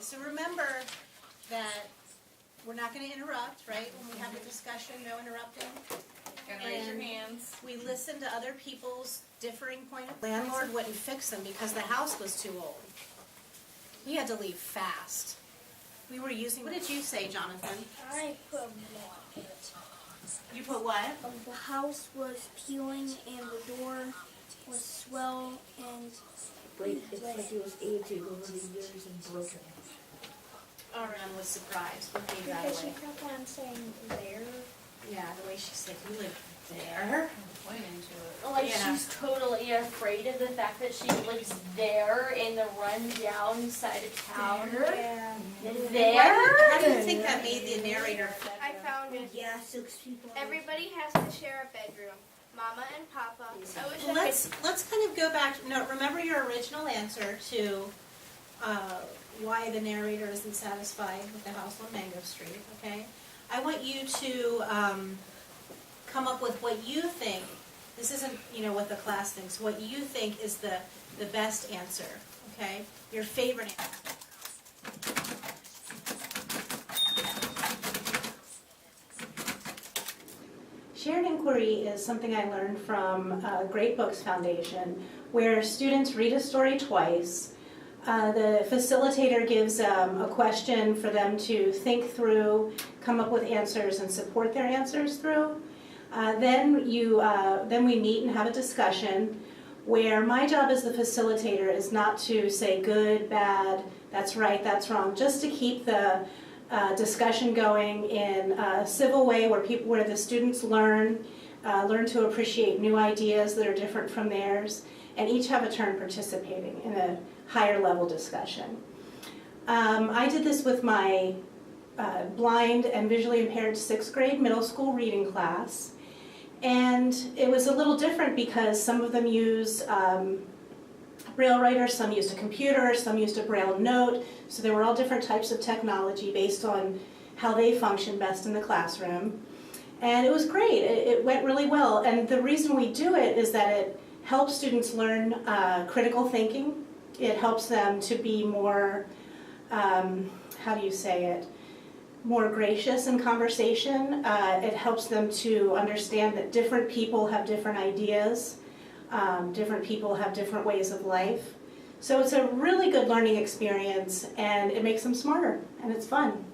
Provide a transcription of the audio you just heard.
so remember that we're not going to interrupt, right? When we have a discussion, no interrupting. Gotta raise your hands. We listen to other people's differing point of view. Landlord wouldn't fix them because the house was too old. We had to leave fast. We were using. What did you say, Jonathan? I put block. You put what? The house was peeling and the door was swell and. It's like it was aging over the years and broken. Our man was surprised when he got Because she away. kept on saying there. Yeah, the way she said, "You live there." Pointing to it. Like Yeah. she's totally afraid of the fact that she lives there in the rundown side of town. Yeah. There? How do you think that made the narrator? I found it. Yeah, 6 people. Everybody has to share a bedroom. Mama and Papa. I wish Well, I could. let's kind of go back. No, remember your original answer to why the narrator isn't satisfied with the house on Mango Street. Okay, I want you to come up with what you think. This isn't what the class thinks. What you think is the best answer. Okay, your favorite answer. Shared inquiry is something I learned from Great Books Foundation, where students read a story twice. The facilitator gives a question for them to think through, come up with answers, and support their answers through. Then we meet and have a discussion, where my job as the facilitator is not to say good, bad, that's right, that's wrong, just to keep the discussion going in a civil way where the students learn to appreciate new ideas that are different from theirs, and each have a turn participating in a higher level discussion. I did this with my blind and visually impaired 6th grade middle school reading class, and it was a little different because some of them used Braille writers, some used a computer, some used a Braille note, so there were all different types of technology based on how they function best in the classroom. And it was great, it went really well, and the reason we do it is that it helps students learn critical thinking. It helps them to be more, how do you say it, more gracious in conversation. It helps them to understand that different people have different ideas. Different people have different ways of life. So it's a really good learning experience, and it makes them smarter, and it's fun.